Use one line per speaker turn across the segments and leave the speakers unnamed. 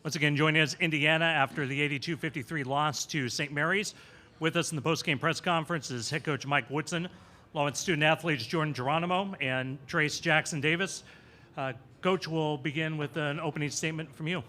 Once again, joining us, Indiana, after the 82-53 loss to St. Mary's. With us in the postgame press conference is head coach Mike Woodson, along with student athletes Jordan Geronimo and Trace Jackson Davis. Coach, will begin with an opening statement from you.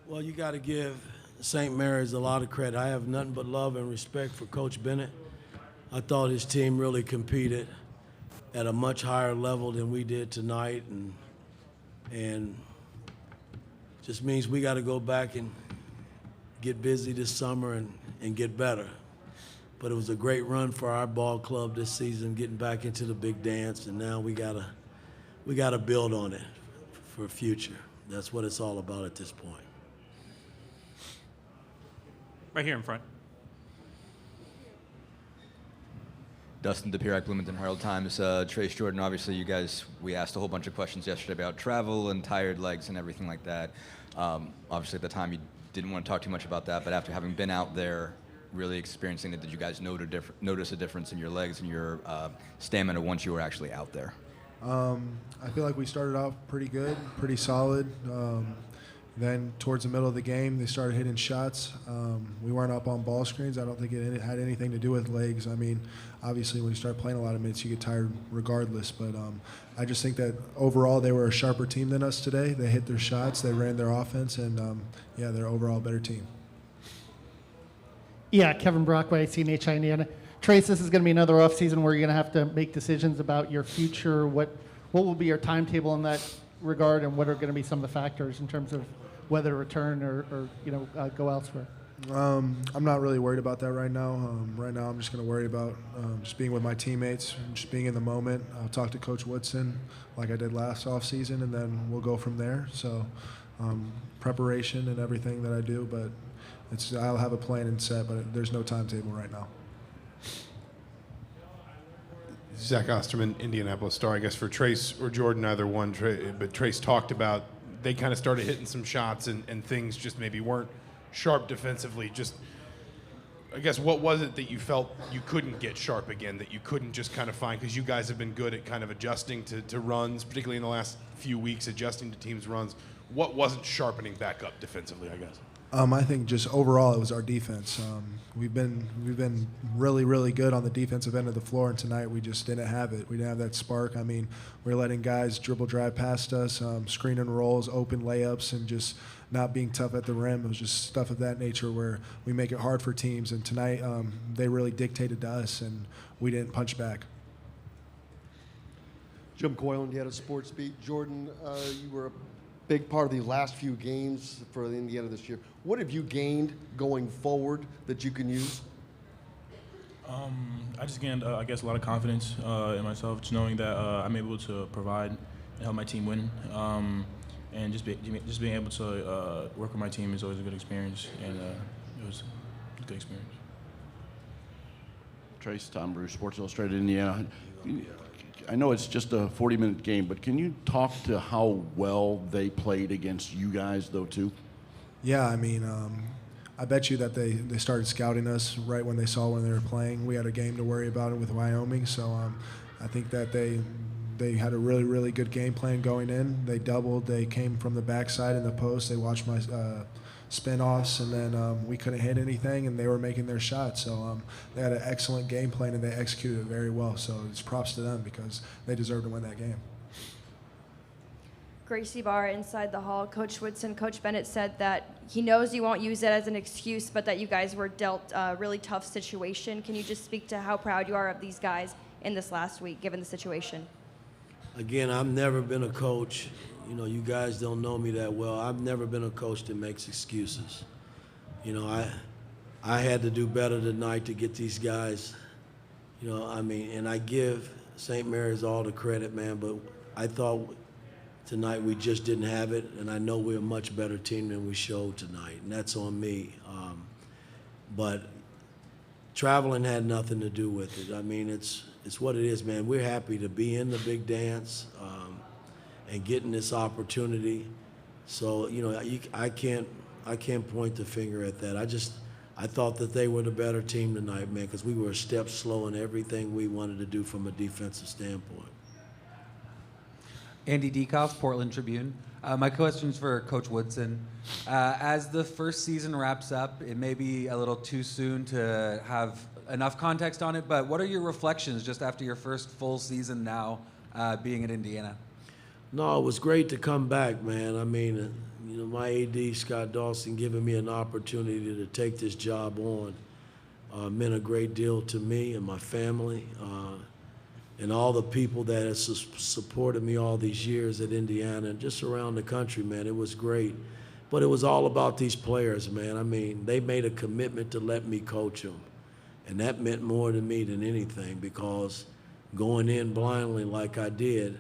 Well, you got to give St. Mary's a lot of credit. I have nothing but love and respect for Coach Bennett. I thought his team really competed at a much higher level than we did tonight, and just means we got to go back and get busy this summer and get better. But it was a great run for our ball club this season, getting back into the big dance, and now we gotta build on it for the future. That's what it's all about at this point.
Right here in front.
Dustin DePierac, Bloomington Herald-Times. Trace, Jordan, obviously you guys, we asked a whole bunch of questions yesterday about travel and tired legs and everything like that. Obviously at the time you didn't want to talk too much about that, but after having been out there really experiencing it, did you guys notice a difference in your legs and your stamina once you were actually out there?
I feel like we started off pretty good, pretty solid. Then towards the middle of the game, they started hitting shots. We weren't up on ball screens. I don't think it had anything to do with legs. I mean, obviously when you start playing a lot of minutes, you get tired regardless. But I just think that overall they were a sharper team than us today. They hit their shots, they ran their offense, and yeah, they're overall a better team.
Yeah, Kevin Brockway, CNHI Indiana. Trace, this is going to be another offseason where you're going to have to make decisions about your future. What will be your timetable in that regard, and what are going to be some of the factors in terms of whether to return or go elsewhere?
I'm not really worried about that right now. Right now I'm just going to worry about just being with my teammates, just being in the moment. I'll talk to Coach Woodson like I did last offseason, and then we'll go from there. So preparation and everything that I do, but I'll have a plan and set, but there's no timetable right now.
Zach Osterman, Indianapolis Star. I guess for Trace or Jordan, either one, but Trace talked about they kind of started hitting some shots and things just maybe weren't sharp defensively. Just, I guess, what was it that you felt you couldn't get sharp again, that you couldn't just kind of find? Because you guys have been good at kind of adjusting to runs, particularly in the last few weeks, adjusting to teams' runs. What wasn't sharpening back up defensively, I guess?
I think just overall it was our defense. We've been really, really good on the defensive end of the floor, and tonight we just didn't have it. We didn't have that spark. I mean, we're letting guys dribble drive past us, screen and rolls, open layups, and just not being tough at the rim. It was just stuff of that nature where we make it hard for teams, and tonight they really dictated to us, and we didn't punch back.
Jim Coyle, Indiana Sports Beat. Jordan, you were a big part of the last few games for Indiana this year. What have you gained going forward that you can use?
I just gained, I guess, a lot of confidence in myself, just knowing that I'm able to provide and help my team win. And just being able to work with my team is always a good experience, and it was a good experience.
Trace, Tom Bruce, Sports Illustrated, Indiana. I know it's just a 40-minute game, but can you talk to how well they played against you guys, though, too?
Yeah, I mean, I bet you that they started scouting us right when they saw when they were playing. We had a game to worry about it with Wyoming, so I think that they had a really, really good game plan going in. They doubled. They came from the backside in the post. They watched my spin-offs, and then we couldn't hit anything, and they were making their shots. So they had an excellent game plan, and they executed it very well. So it's props to them because they deserve to win that game.
Gracie Barr inside the hall. Coach Woodson, Coach Bennett said that he knows you won't use it as an excuse, but that you guys were dealt a really tough situation. Can you just speak to how proud you are of these guys in this last week, given the situation?
Again, I've never been a coach. You know, you guys don't know me that well. I've never been a coach that makes excuses. You know, I had to do better tonight to get these guys. You know, I mean, and I give St. Mary's all the credit, man, but I thought tonight we just didn't have it, and I know we're a much better team than we showed tonight, and that's on me. But traveling had nothing to do with it. I mean, it's what it is, man. We're happy to be in the big dance and getting this opportunity. So, you know, I can't point the finger at that. I thought that they were the better team tonight, man, because we were a step slow in everything we wanted to do from a defensive standpoint.
Andy Dekoff, Portland Tribune. My question's for Coach Woodson. As the first season wraps up, it may be a little too soon to have enough context on it, but what are your reflections just after your first full season now being at Indiana?
No, it was great to come back, man. I mean, my AD, Scott Dawson, giving me an opportunity to take this job on meant a great deal to me and my family and all the people that have supported me all these years at Indiana and just around the country, man. It was great. But it was all about these players, man. I mean, they made a commitment to let me coach them. And that meant more to me than anything, because going in blindly like I did,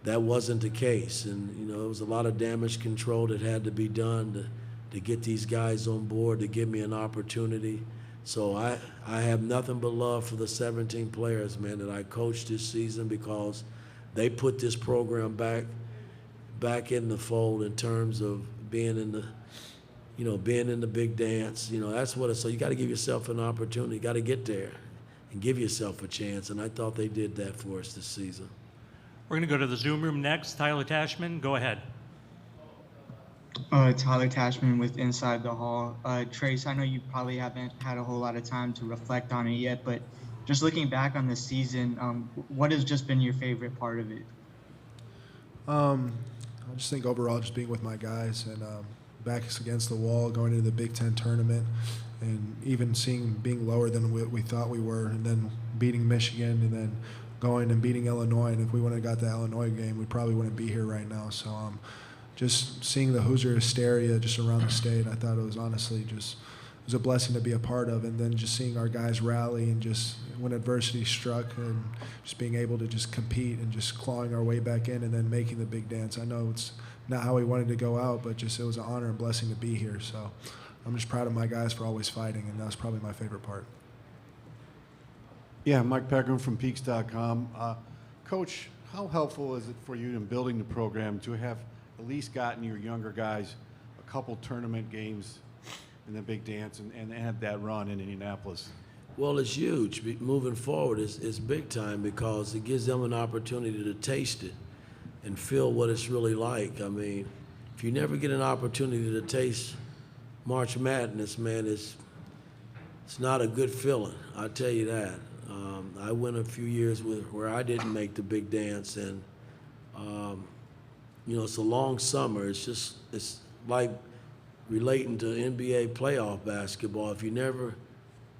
that wasn't the case. And, there was a lot of damage control that had to be done to get these guys on board, to give me an opportunity. So I have nothing but love for the 17 players, man, that I coached this season, because they put this program back in the fold in terms of being in the being in the big dance. That's what it's. So you got to give yourself an opportunity. You got to get there and give yourself a chance. And I thought they did that for us this season.
We're going to go to the Zoom room next. Tyler Tashman, go ahead.
Tyler Cashman with Inside the Hall. Trace, I know you probably haven't had a whole lot of time to reflect on it yet, but just looking back on the season, what has just been your favorite part of it?
I just think overall just being with my guys and backs against the wall, going into the Big Ten tournament, and even being lower than we thought we were, and then beating Michigan, and then going and beating Illinois. And if we wouldn't have got the Illinois game, we probably wouldn't be here right now. So just seeing the Hoosier hysteria just around the state, I thought it was honestly it was a blessing to be a part of. And then just seeing our guys rally and just when adversity struck and just being able to just compete and just clawing our way back in and then making the big dance. I know it's not how we wanted to go out, but just it was an honor and blessing to be here. So I'm just proud of my guys for always fighting, and that was probably my favorite part.
Yeah, Mike Peggrim from Peaks.com. Coach, how helpful is it for you in building the program to have at least gotten your younger guys a couple tournament games in the big dance and had that run in Indianapolis?
Well, it's huge. Moving forward, it's big time, because it gives them an opportunity to taste it and feel what it's really like. I mean, if you never get an opportunity to taste March Madness, man, it's not a good feeling. I'll tell you that. I went a few years where I didn't make the big dance, and it's a long summer. It's like relating to NBA playoff basketball. If you never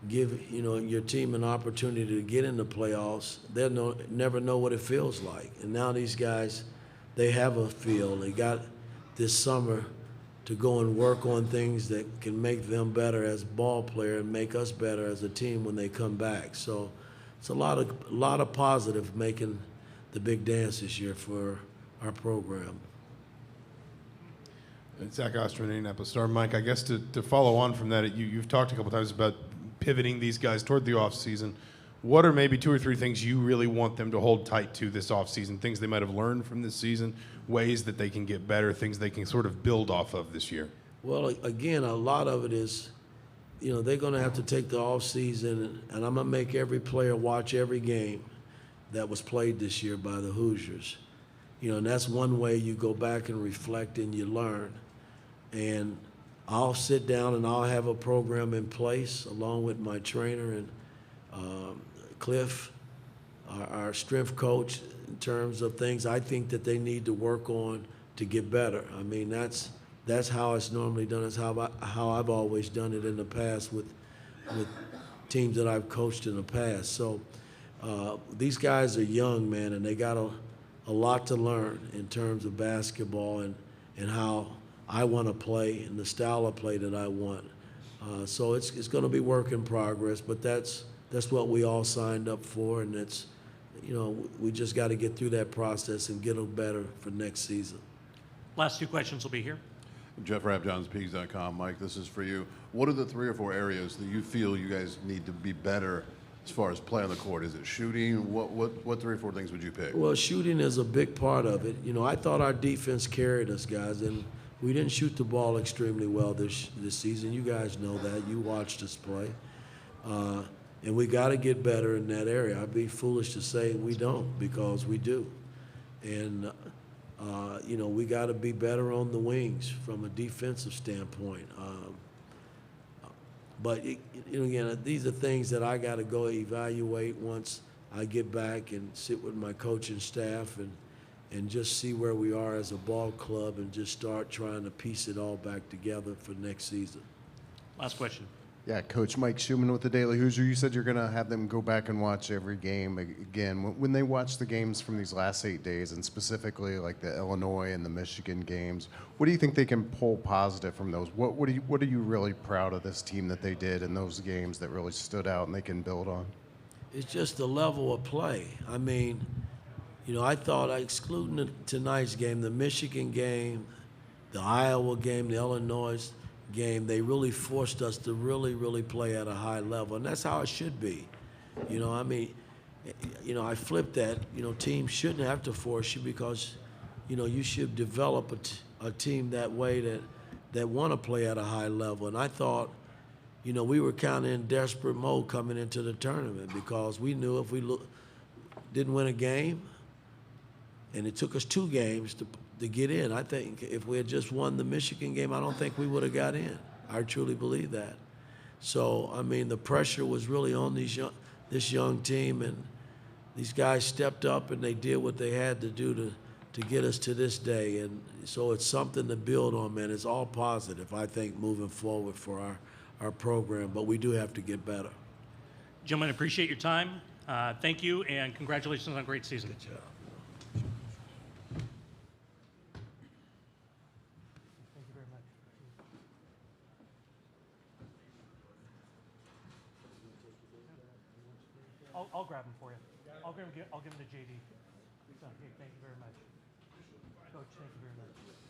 give your team an opportunity to get in the playoffs, they'll never know what it feels like. And now these guys, they have a feel. They got this summer to go and work on things that can make them better as ball players and make us better as a team when they come back. So it's a lot of positive making the big dance this year for our program.
And Zach Osterman, Indianapolis Star. Mike, I guess to follow on from that, you've talked a couple times about pivoting these guys toward the offseason. What are maybe 2 or 3 things you really want them to hold tight to this offseason, things they might have learned from this season, ways that they can get better, things they can sort of build off of this year?
Well, again, a lot of it is, they're going to have to take the offseason, and I'm going to make every player watch every game that was played this year by the Hoosiers. And that's one way you go back and reflect and you learn. And I'll sit down and I'll have a program in place along with my trainer and Cliff, our strength coach, in terms of things I think that they need to work on to get better. I mean, that's how it's normally done. It's how I've always done it in the past with teams that I've coached in the past. So these guys are young, man, and they got a lot to learn in terms of basketball and how I want to play and the style of play that I want. So it's going to be work in progress, but that's what we all signed up for, and it's, we just got to get through that process and get them better for next season.
Last 2 questions will be here.
Jeff Rabjohns, Peaks.com. Mike, this is for you. What are the 3 or 4 areas that you feel you guys need to be better as far as play on the court? Is it shooting? What 3 or 4 things would you pick?
Well, shooting is a big part of it. I thought our defense carried us, guys, and we didn't shoot the ball extremely well this season. You guys know that. You watched us play. And we got to get better in that area. I'd be foolish to say we don't, because we do. And You know, we got to be better on the wings from a defensive standpoint. But you know, again, these are things that I got to go evaluate once I get back and sit with my coaching staff and just see where we are as a ball club and just start trying to piece it all back together for next season.
Last question.
Yeah, Coach Mike Schumann with the Daily Hoosier. You said you're going to have them go back and watch every game again. When they watch the games from these last 8 days, and specifically like the Illinois and the Michigan games, what do you think they can pull positive from those? What are you really proud of this team that they did in those games that really stood out and they can build on?
It's just the level of play. I mean, you know, I thought, excluding tonight's game, the Michigan game, the Iowa game, the Illinois game, they really forced us to really play at a high level, and that's how it should be. You know, I mean, you know, I flipped that. You know, teams shouldn't have to force you because, you know, you should develop a team that way that want to play at a high level. And I thought, you know, we were kind of in desperate mode coming into the tournament because we knew if we didn't win a game, and it took us 2 games to get in. I think if we had just won the Michigan game, I don't think we would have got in. I truly believe that. So, I mean, the pressure was really on this young team, and these guys stepped up and they did what they had to do to get us to this day. And so it's something to build on, man. It's all positive, I think, moving forward for our program, but we do have to get better.
Gentlemen, appreciate your time. Thank you, and congratulations on a great season.
Good job.
I'll grab him for you. I'll give him to JD. So, hey, thank you very much. Coach, thank you very much.